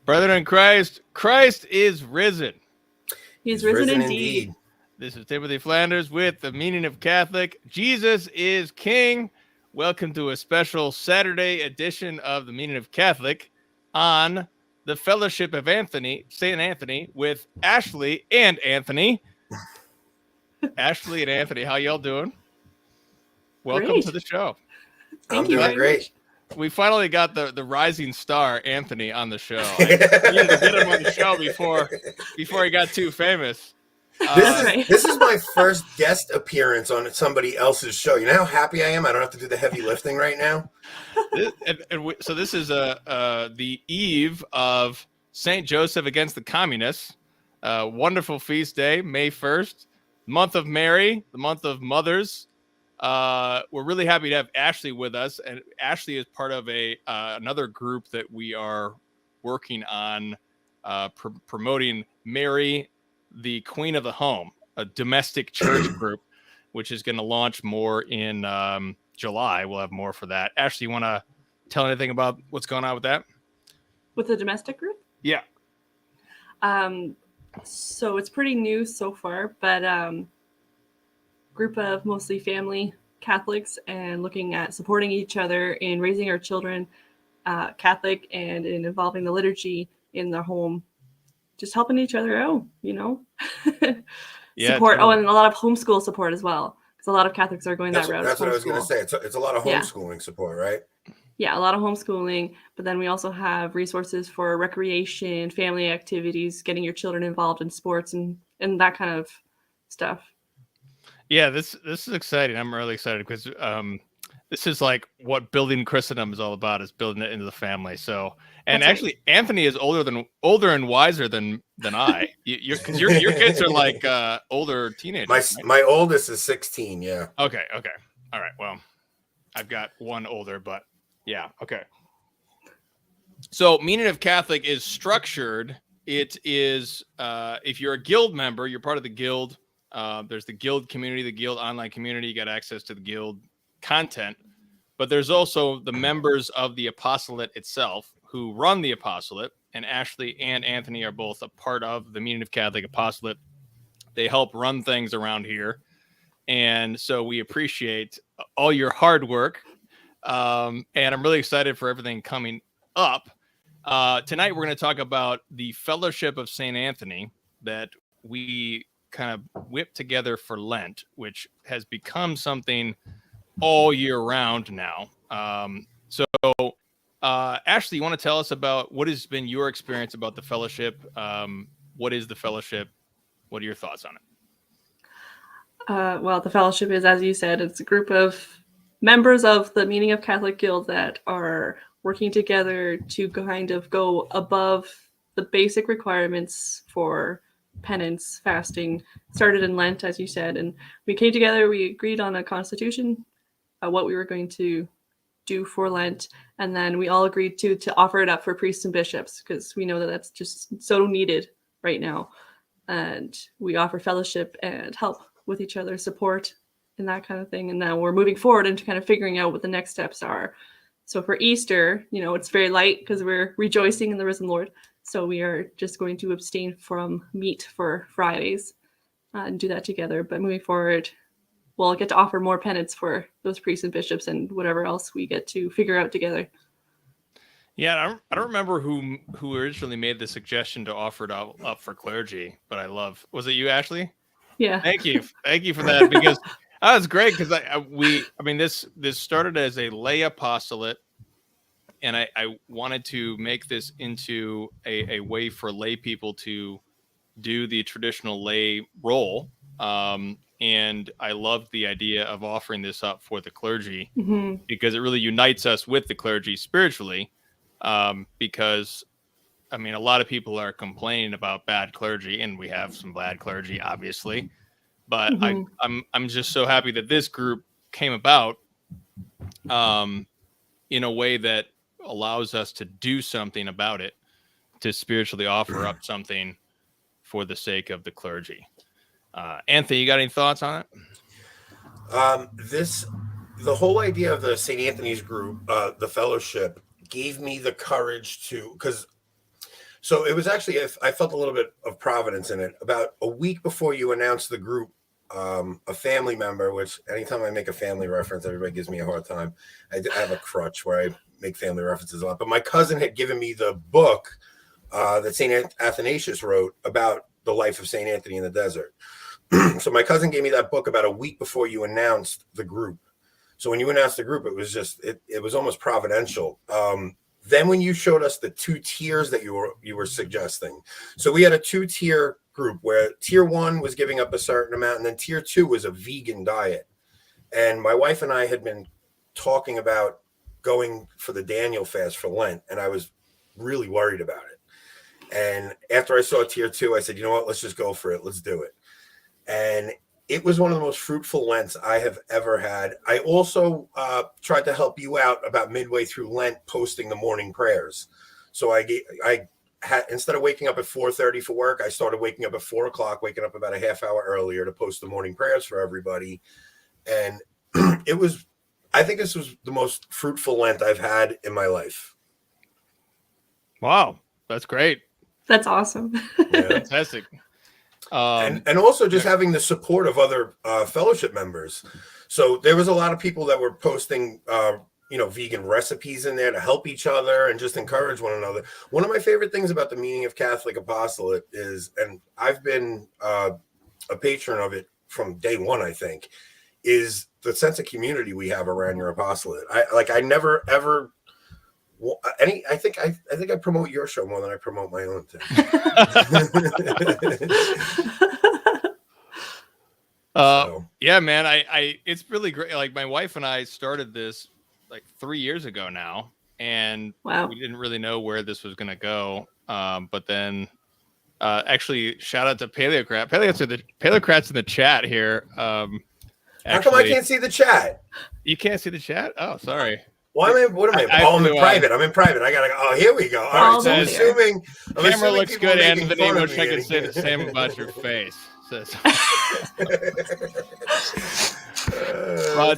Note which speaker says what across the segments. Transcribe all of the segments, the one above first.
Speaker 1: Brethren in Christ, Christ is risen.
Speaker 2: He's risen indeed.
Speaker 1: This is Timothy Flanders with the Meaning of Catholic. Jesus is King. Welcome to a special Saturday edition of the Meaning of Catholic on the Fellowship of St. Anthony with Ashley and Anthony. Ashley and Anthony, how y'all doing? Welcome
Speaker 2: Great.
Speaker 1: to the show.
Speaker 2: Thank you very much.
Speaker 1: We finally got the rising star Anthony on the show. I needed to get him on the show before he got too famous.
Speaker 3: This is my first guest appearance on somebody else's show. You know how happy I am? I don't have to do the heavy lifting right now.
Speaker 1: So this is the eve of St. Joseph against the Communists. Wonderful feast day, May 1st. Month of Mary, the month of mothers. We're really happy to have Ashley with us, and Ashley is part of another group that we are working on promoting Mary, the Queen of the Home, a domestic church group, which is going to launch more in July. We'll have more for that. Ashley, you want to tell anything about what's going on with that?
Speaker 2: With the domestic group?
Speaker 1: Yeah.
Speaker 2: So it's pretty new so far, but group of mostly family Catholics and looking at supporting each other in raising our children Catholic and in involving the liturgy in the home, just helping each other out,
Speaker 1: Yeah,
Speaker 2: support.
Speaker 1: totally.
Speaker 2: Oh, and a lot of homeschool support as well, because a lot of Catholics are going that route.
Speaker 3: That's what I was going to say. It's a lot of homeschooling support, right?
Speaker 2: Yeah, a lot of homeschooling, but then we also have resources for recreation, family activities, getting your children involved in sports and that kind of stuff.
Speaker 1: Yeah, this is exciting. I'm really excited because this is like what building Christendom is all about, is building it into the family. So, and
Speaker 2: That's
Speaker 1: actually, right. Anthony is older and wiser than I. Your kids are like older teenagers.
Speaker 3: My oldest is 16. Yeah.
Speaker 1: Okay. All right. Well, I've got one older, but yeah. Okay. So, Meaning of Catholic is structured. It is if you're a guild member, you're part of the guild. There's the guild community, the guild online community. You got access to the guild content, but there's also the members of the apostolate itself who run the apostolate. And Ashley and Anthony are both a part of the Meaning of Catholic apostolate. They help run things around here. And so we appreciate all your hard work. And I'm really excited for everything coming up. Tonight, we're going to talk about the Fellowship of St. Anthony that we kind of whipped together for Lent, which has become something all year round now. Ashley, you want to tell us about what has been your experience about the fellowship? What is the fellowship? What are your thoughts on it?
Speaker 2: Well, the fellowship is, as you said, it's a group of members of the Meaning of Catholic Guild that are working together to kind of go above the basic requirements for penance, fasting. Started in Lent, as you said, and we came together, we agreed on a constitution, what we were going to do for Lent, and then we all agreed to offer it up for priests and bishops, because we know that that's just so needed right now. And we offer fellowship and help with each other, support and that kind of thing. And now we're moving forward into kind of figuring out what the next steps are. So for Easter, it's very light because we're rejoicing in the risen Lord. So we are just going to abstain from meat for Fridays and do that together. But moving forward, we'll get to offer more penance for those priests and bishops and whatever else we get to figure out together.
Speaker 1: Yeah, I don't remember who originally made the suggestion to offer it up for clergy, but was it you, Ashley?
Speaker 2: Yeah.
Speaker 1: Thank you for that, because that was great, because this started as a lay apostolate. And I wanted to make this into a way for lay people to do the traditional lay role. And I loved the idea of offering this up for the clergy, because it really unites us with the clergy spiritually. Because, a lot of people are complaining about bad clergy, and we have some bad clergy, obviously. But I'm just so happy that this group came about in a way that allows us to do something about it, to spiritually offer up something for the sake of the clergy. Anthony, you got any thoughts on it?
Speaker 3: The whole idea of the St. Anthony's group, the fellowship, gave me the courage to, because So it was actually, I felt a little bit of providence in it. About a week before you announced the group, a family member, which anytime I make a family reference, everybody gives me a hard time. I have a crutch where I make family references a lot. But my cousin had given me the book that St. Athanasius wrote about the life of St. Anthony in the desert. So my cousin gave me that book about a week before you announced the group. So when you announced the group, it was just, it was almost providential. Then when you showed us the 2 tiers that you were suggesting, so we had a 2-tier group where tier 1 was giving up a certain amount, and then tier 2 was a vegan diet. And my wife and I had been talking about going for the Daniel fast for Lent, and I was really worried about it. And after I saw tier 2, I said, you know what, let's just go for it. Let's do it. And it was one of the most fruitful Lents I have ever had. I also tried to help you out about midway through Lent, posting the morning prayers. So I had, instead of waking up at 4:30 for work, I started waking up at 4 o'clock, waking up about a half hour earlier to post the morning prayers for everybody. And I think this was the most fruitful Lent I've had in my life.
Speaker 1: Wow, that's great.
Speaker 2: That's awesome.
Speaker 3: Yeah.
Speaker 1: Fantastic.
Speaker 3: And also just having the support of other fellowship members. So there was a lot of people that were posting, vegan recipes in there to help each other and just encourage one another. One of my favorite things about the meaning of Catholic Apostolate is, and I've been a patron of it from day one, I think, is the sense of community we have around your apostolate. I never ever. I think I promote your show more than I promote my own thing.
Speaker 1: Yeah, man. I it's really great. Like my wife and I started this like 3 years ago now, and
Speaker 2: wow.
Speaker 1: We didn't really know where this was going to go. But then, actually, shout out to Paleocrat. Paleocrat's in the chat here.
Speaker 3: How come I can't see the chat?
Speaker 1: You can't see the chat? Oh, sorry.
Speaker 3: What am I? I'm in private. I'm in private. I gotta go. Oh, here we go. All right. So I'm assuming
Speaker 1: camera looks good, Anthony. Wish I could say the same about your face.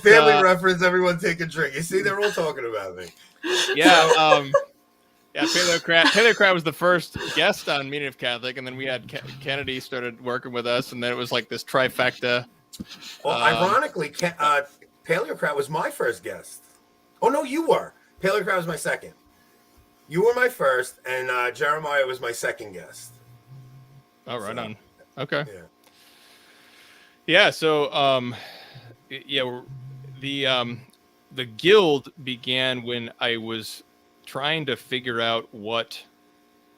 Speaker 3: Family reference. Everyone take a drink. You see, they're all talking about me.
Speaker 1: Yeah. Yeah. Paleocrat was the first guest on Meaning of Catholic, and then we had Kennedy started working with us, and then it was like this trifecta.
Speaker 3: Well, ironically, Paleocrat was my first guest. Oh, no, you were. Paleocrat was my second. You were my first, and Jeremiah was my second guest.
Speaker 1: Oh, right on. Okay. Yeah. So, the guild began when I was trying to figure out what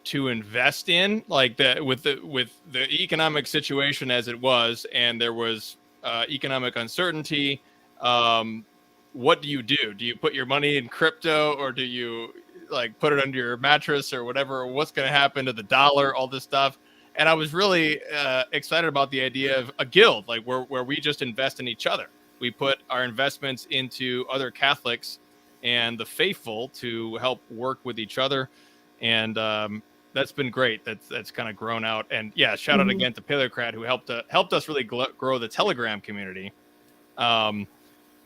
Speaker 1: to invest in, like that with the economic situation as it was, and there was economic uncertainty. What do you do? Do you put your money in crypto, or do you like put it under your mattress or whatever? What's going to happen to the dollar? All this stuff. And I was really excited about the idea of a guild, like where we just invest in each other. We put our investments into other Catholics and the faithful to help work with each other. And that's been great. That's kind of grown out. And yeah, shout out again to Paleocrat, who helped us really grow the Telegram community.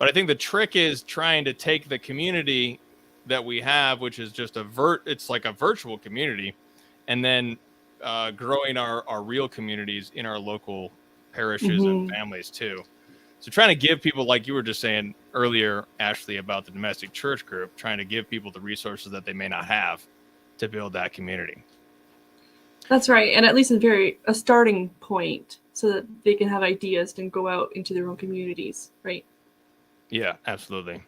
Speaker 1: But I think the trick is trying to take the community that we have, which is just it's like a virtual community, and then growing our real communities in our local parishes and families too. So trying to give people, like you were just saying earlier, Ashley, about the domestic church group, trying to give people the resources that they may not have to build that community.
Speaker 2: That's right. And at least a starting point so that they can have ideas and go out into their own communities, right?
Speaker 1: Yeah, absolutely.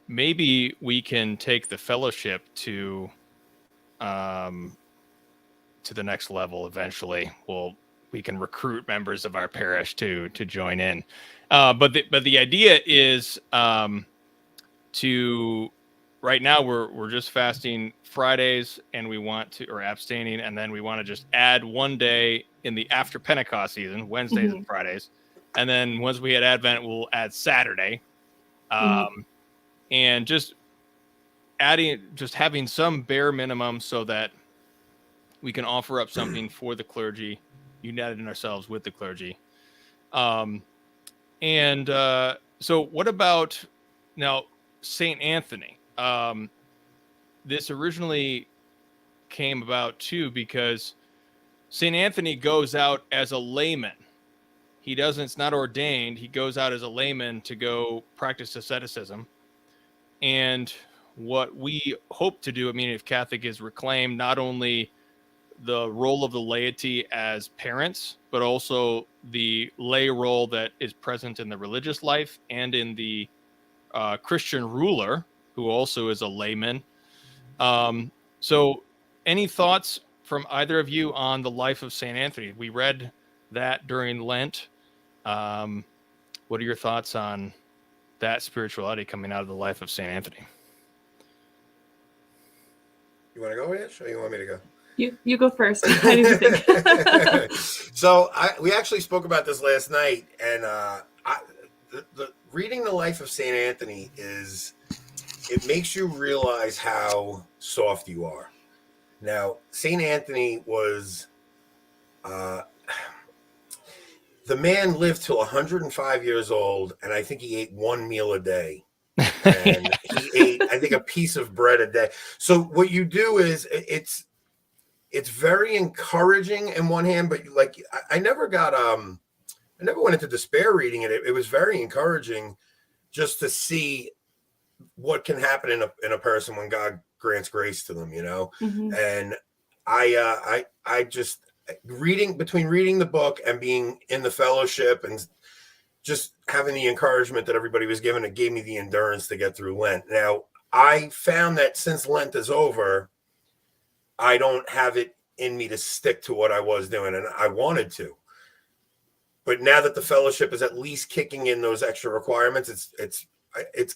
Speaker 1: Maybe we can take the fellowship to the next level eventually. We can recruit members of our parish to join in. But the idea is to right now we're just fasting Fridays, and we want to, or abstaining, and then we want to just add one day in the after Pentecost season, Wednesdays and Fridays. And then once we hit Advent, we'll add Saturday. And just having some bare minimum so that we can offer up something for the clergy, united in ourselves with the clergy. So what about now St. Anthony? This originally came about too, because St. Anthony goes out as a layman. He doesn't, it's not ordained. He goes out as a layman to go practice asceticism. And what we hope to do at Meaning of Catholic is reclaim not only the role of the laity as parents, but also the lay role that is present in the religious life and in the Christian ruler, who also is a layman. So any thoughts from either of you on the life of St. Anthony? We read that during Lent. What are your thoughts on that spirituality coming out of the life of St. Anthony?
Speaker 3: You want to go, Ish, or you want me to go?
Speaker 2: You go first. I need to think.
Speaker 3: So we actually spoke about this last night, and the reading the life of St. Anthony it makes you realize how soft you are. Now, St. Anthony was, the man lived till 105 years old, and I think he ate one meal a day. And he ate, I think, a piece of bread a day. So what you do is it's very encouraging in one hand, but like I never went into despair reading it. It was very encouraging just to see what can happen in a person when God grants grace to them,
Speaker 2: Mm-hmm.
Speaker 3: And I just reading the book and being in the fellowship and just having the encouragement that everybody was given, it gave me the endurance to get through Lent. Now, I found that since Lent is over, I don't have it in me to stick to what I was doing, and I wanted to. But now that the fellowship is at least kicking in those extra requirements, it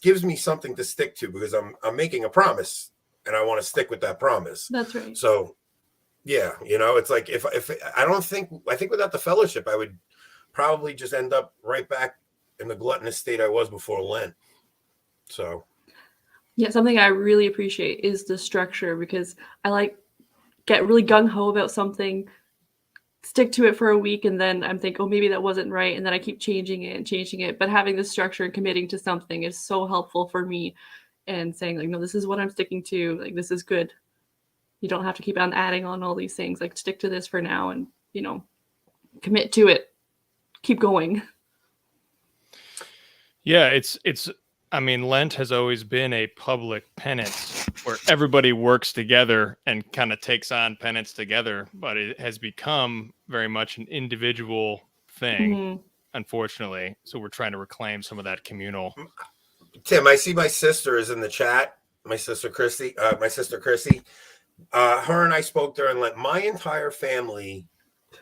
Speaker 3: gives me something to stick to, because I'm making a promise and I want to stick with that promise.
Speaker 2: That's right.
Speaker 3: So yeah, it's like if I think without the fellowship, I would probably just end up right back in the gluttonous state I was before Lent. So
Speaker 2: yeah, something I really appreciate is the structure, because I get really gung-ho about something, stick to it for a week, and then I'm thinking, oh, maybe that wasn't right, and then I keep changing it. But having the structure and committing to something is so helpful for me, and saying like, no, this is what I'm sticking to. Like, this is good. You don't have to keep on adding on all these things. Like, stick to this for now, and commit to it. Keep going.
Speaker 1: Yeah, it's. I mean, Lent has always been a public penance where everybody works together and kind of takes on penance together, but it has become very much an individual thing, unfortunately. So we're trying to reclaim some of that communal.
Speaker 3: Tim, I see my sister is in the chat. My sister Christy. Her and I spoke during Lent. My entire family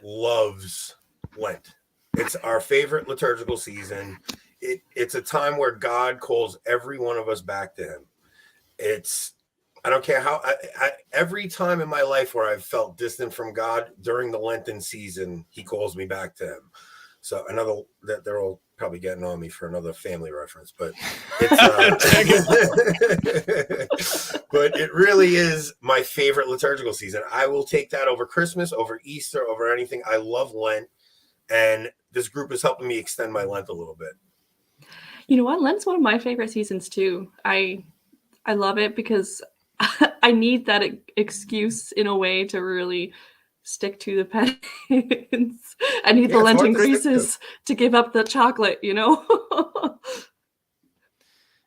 Speaker 3: loves Lent. It's our favorite liturgical season. It's a time where God calls every one of us back to him. I don't care how, every time in my life where I've felt distant from God during the Lenten season, he calls me back to him. So they're all probably getting on me for another family reference, but but it really is my favorite liturgical season. I will take that over Christmas, over Easter, over anything. I love Lent, and this group is helping me extend my Lent a little bit.
Speaker 2: You know what? Lent's one of my favorite seasons too. I love it because I need that excuse in a way to really stick to the penance. I need the Lenten graces to give up the chocolate,
Speaker 1: Yeah,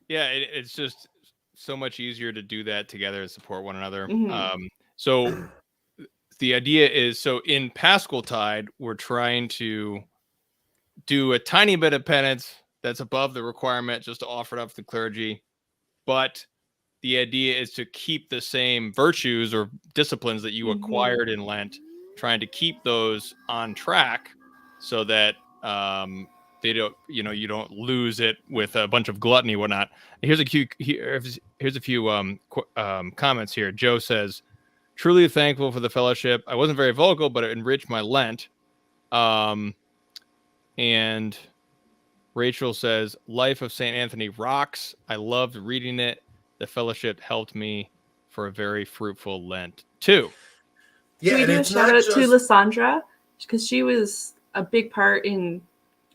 Speaker 1: it's just so much easier to do that together and support one another. So the idea is, so in Paschaltide, we're trying to do a tiny bit of penance that's above the requirement, just to offer it up to the clergy. But the idea is to keep the same virtues or disciplines that you acquired in Lent, trying to keep those on track so that they don't, you don't lose it with a bunch of gluttony and whatnot. Here's a few comments here. Joe says, truly thankful for the fellowship. I wasn't very vocal, but it enriched my Lent. And Rachel says, Life of St. Anthony rocks. I loved reading it. The fellowship helped me for a very fruitful Lent too.
Speaker 2: Yeah, can we do a shout out to Lysandra? Because she was a big part in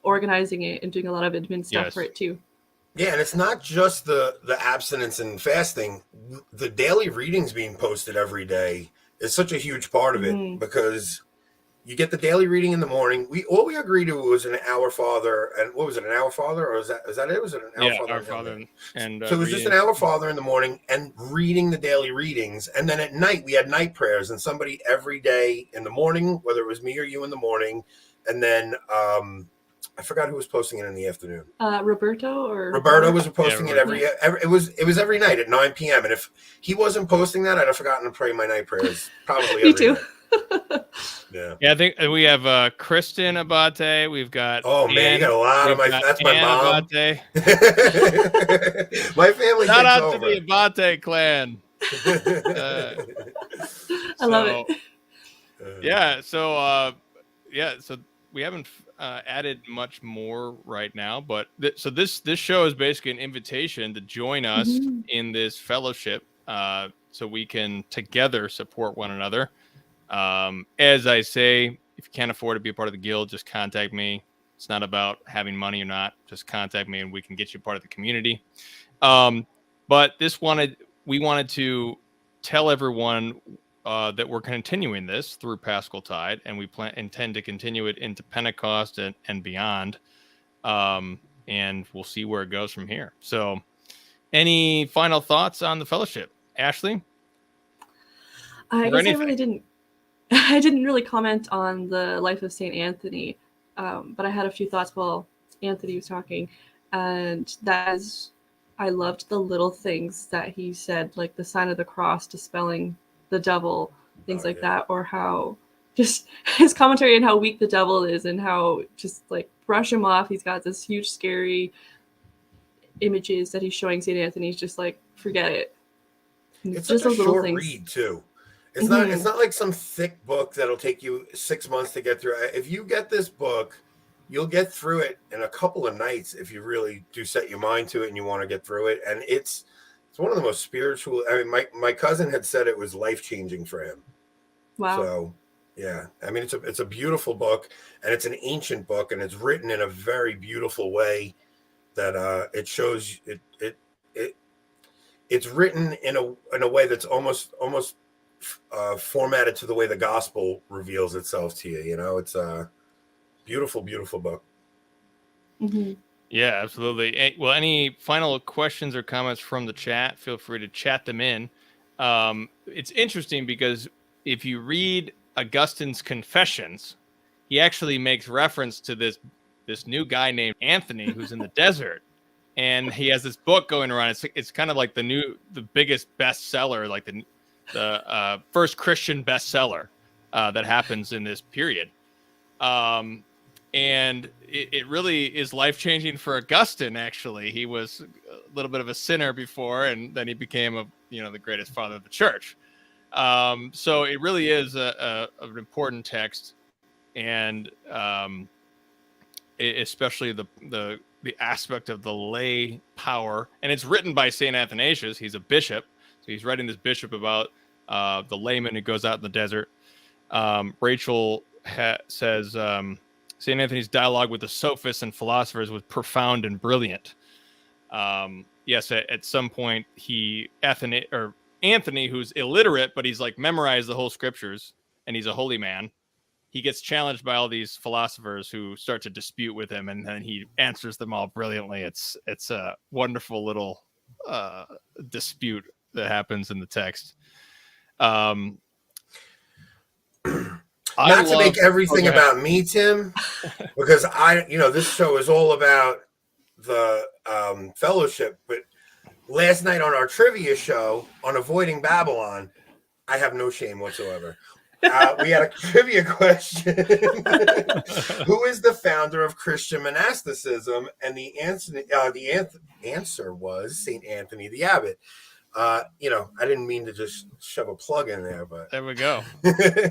Speaker 2: organizing it and doing a lot of admin stuff for it too.
Speaker 3: Yeah, and it's not just the abstinence and fasting. The daily readings being posted every day is such a huge part of it
Speaker 2: Mhm.
Speaker 3: because you get the daily reading in the morning. All we agreed to was an Our Father, and what was it, an Our Father, or is that it? Was it an Our
Speaker 1: Yeah,
Speaker 3: Father?
Speaker 1: Our Father and
Speaker 3: So it was just an
Speaker 1: reading.
Speaker 3: Our Father in the morning and reading the daily readings, and then at night we had night prayers, and somebody every day in the morning, whether it was me or you in the morning, and then I forgot who was posting it in the afternoon.
Speaker 2: Roberto
Speaker 3: was posting it every it was every night at 9 p.m. And if he wasn't posting that, I'd have forgotten to pray my night prayers probably
Speaker 2: Me
Speaker 3: every
Speaker 2: too.
Speaker 3: night. Yeah.
Speaker 1: Yeah, I think we have Kristen Abate. We've got
Speaker 3: Man, you got a lot of that's my mom.
Speaker 1: Abate.
Speaker 3: My family
Speaker 1: Shout
Speaker 3: takes
Speaker 1: out
Speaker 3: over.
Speaker 1: to the Abate clan.
Speaker 2: I love it.
Speaker 1: Yeah, so we haven't added much more right now, but so this show is basically an invitation to join us in this fellowship, so we can together support one another. As I say, if you can't afford to be a part of the guild, just contact me. It's not about having money or not. Just contact me and we can get you part of the community. But we wanted to tell everyone that we're continuing this through Paschal Tide, and we intend to continue it into Pentecost and beyond. And we'll see where it goes from here. So any final thoughts on the fellowship, Ashley?
Speaker 2: I guess I really didn't. I didn't really comment on the life of St. Anthony, but I had a few thoughts while Anthony was talking, and that is, I loved the little things that he said, like the sign of the cross dispelling the devil, things like that, or how just his commentary on how weak the devil is and how just like brush him off. He's got this huge, scary images that he's showing St. Anthony's just like, forget it.
Speaker 3: It's
Speaker 2: just
Speaker 3: such a
Speaker 2: those little
Speaker 3: short
Speaker 2: things.
Speaker 3: read too. It's not like some thick book that'll take you 6 months to get through. If you get this book, you'll get through it in a couple of nights if you really do set your mind to it and you want to get through it. And it's one of the most spiritual. I mean, my cousin had said it was life-changing for him.
Speaker 2: Wow.
Speaker 3: So yeah, I mean, it's a beautiful book, and it's an ancient book, and it's written in a very beautiful way that it shows it's written in a way that's almost formatted to the way the gospel reveals itself to you. You know, it's a beautiful, beautiful book.
Speaker 2: Mm-hmm.
Speaker 1: Yeah, absolutely. Well, any final questions or comments from the chat, feel free to chat them in. It's interesting because if you read Augustine's Confessions, he actually makes reference to this new guy named Anthony who's in the desert. And he has this book going around. It's kind of like the biggest bestseller, like the first Christian bestseller that happens in this period. And it really is life-changing for Augustine. Actually, he was a little bit of a sinner before, and then he became the greatest father of the church. So it really is an important text, and especially the aspect of the lay power. And it's written by St. Athanasius. He's a bishop, so he's writing this bishop about the layman who goes out in the desert. Rachel says St. Anthony's dialogue with the sophists and philosophers was profound and brilliant. Yes, at some point Anthony, who's illiterate, but he's like memorized the whole scriptures, and he's a holy man. He gets challenged by all these philosophers who start to dispute with him, and then he answers them all brilliantly. It's a wonderful little dispute that happens in the text.
Speaker 3: Not to make everything about me, Tim, because this show is all about the fellowship. But last night on our trivia show on Avoiding Babylon, I have no shame whatsoever. We had a trivia question. Who is the founder of Christian monasticism? And the answer was St. Anthony the Abbot. I didn't mean to just shove a plug in there, but
Speaker 1: there we go.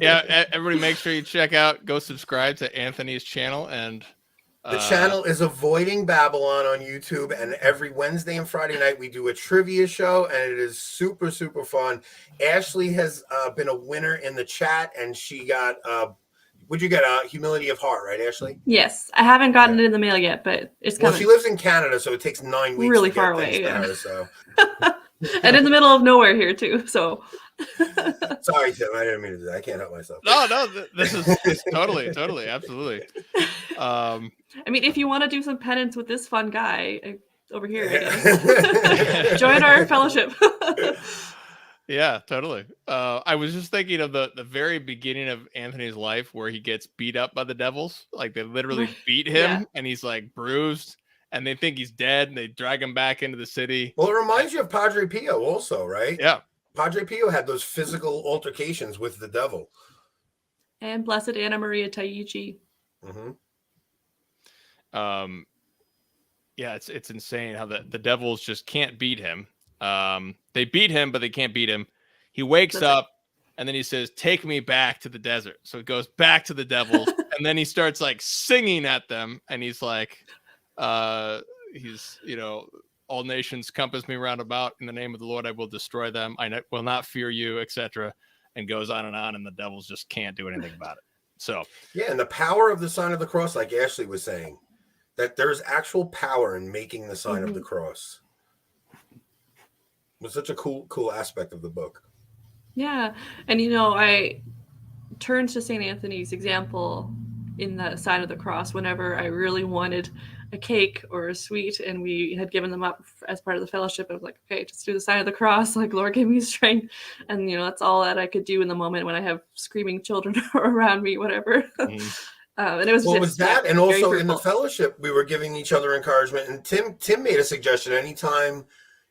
Speaker 1: Yeah, everybody make sure you go subscribe to Anthony's channel. And
Speaker 3: the channel is Avoiding Babylon on YouTube, and every Wednesday and Friday night we do a trivia show, and it is super, super fun. Ashley has been a winner in the chat, and she got would you get humility of heart, right, Ashley?
Speaker 2: Yes, I haven't gotten it in the mail yet, but it's coming.
Speaker 3: Well, she lives in Canada, so it takes 9 weeks
Speaker 2: really
Speaker 3: to
Speaker 2: far
Speaker 3: get
Speaker 2: away.
Speaker 3: To her, so.
Speaker 2: And in the middle of nowhere here too, so
Speaker 3: Sorry, Tim. I didn't mean to do that. I can't help myself.
Speaker 1: No, this is totally, absolutely.
Speaker 2: I mean, if you want to do some penance with this fun guy over here, I guess. Join our fellowship.
Speaker 1: Yeah, totally. I was just thinking of the very beginning of Anthony's life where he gets beat up by the devils. Like they literally beat him and he's like bruised and they think he's dead and they drag him back into the city.
Speaker 3: Well, it reminds you of Padre Pio also, right?
Speaker 1: Yeah.
Speaker 3: Padre Pio had those physical altercations with the devil.
Speaker 2: And Blessed Anna Maria Taichi.
Speaker 3: Mm-hmm.
Speaker 1: Yeah, it's insane how the devils just can't beat him. They beat him, but they can't beat him. He wakes up and then he says, "Take me back to the desert." So it goes back to the devils, and then he starts like singing at them, and he's like, he's, all nations compass me round about. In the name of the Lord, I will destroy them. I will not fear you, etc. And goes on, and the devils just can't do anything about it. So
Speaker 3: yeah, and the power of the sign of the cross, like Ashley was saying, that there's actual power in making the sign of the cross. It was such a cool aspect of the book.
Speaker 2: Yeah, and I turned to St. Anthony's example in the sign of the cross whenever I really wanted a cake or a sweet, and we had given them up as part of the fellowship. I was like, okay, just do the sign of the cross. Like, Lord, give me strength. And, that's all that I could do in the moment when I have screaming children around me, whatever. And it was
Speaker 3: was that. And also in the fellowship, we were giving each other encouragement. And Tim made a suggestion. Anytime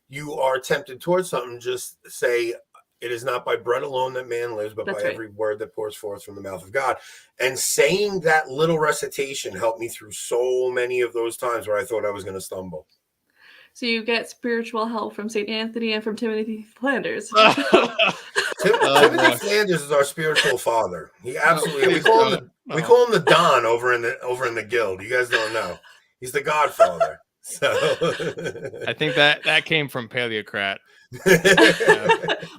Speaker 3: you are tempted towards something, just say, "It is not by bread alone that man lives, but by every word that pours forth from the mouth of God." And saying that little recitation helped me through so many of those times where I thought I was going to stumble.
Speaker 2: So you get spiritual help from St. Anthony and from Timothy Flanders.
Speaker 3: Timothy Flanders is our spiritual father. He absolutely. We call him the Don over in the guild. You guys don't know. He's the Godfather. So
Speaker 1: I think that came from Paleocrat.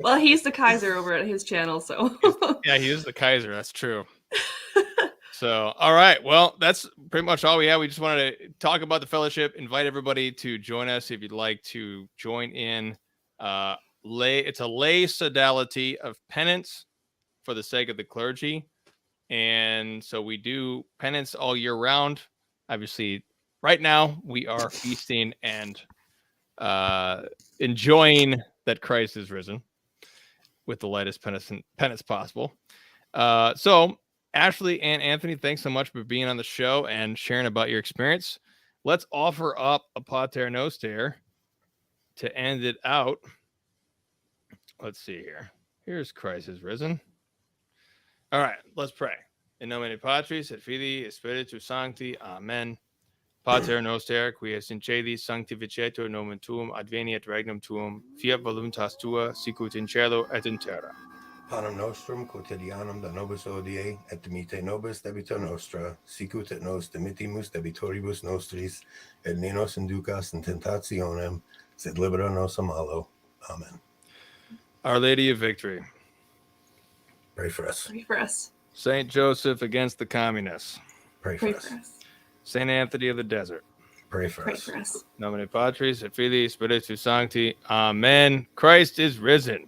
Speaker 2: Well, he's the Kaiser over at his channel, so
Speaker 1: he is the Kaiser. That's true. So, all right. Well, that's pretty much all we have. We just wanted to talk about the fellowship, invite everybody to join us if you'd like to join in. It's a lay sodality of penance for the sake of the clergy. And so we do penance all year round. Obviously, right now we are feasting and enjoying that Christ is risen with the lightest penance possible. So Ashley and Anthony, thanks so much for being on the show and sharing about your experience. Let's offer up a Pater Noster to end it out. Let's see here. Here's Christ is risen. All right, let's pray. In nomine Patris et Filii et Spiritus Sancti. Amen. Pater Noster, qui es in celis sanctificetur nomen tuum, adveniat regnum tuum, fiat voluntas tua, sicut in cielo et in terra.
Speaker 3: Panem nostrum quotidianum da nobis hodie, et dimitte nobis debita nostra, sicut et nos dimittimus debitoribus nostris, et ne nos inducas in tentationem, sed libera nos a malo. Amen.
Speaker 1: Our Lady of Victory,
Speaker 3: pray for us.
Speaker 2: Pray for us.
Speaker 1: Saint Joseph against the communists,
Speaker 3: pray for us.
Speaker 1: Saint Anthony of the Desert,
Speaker 3: pray for us.
Speaker 1: Nomine Patris et Filii Spiritus Sancti. Amen. Christ is risen.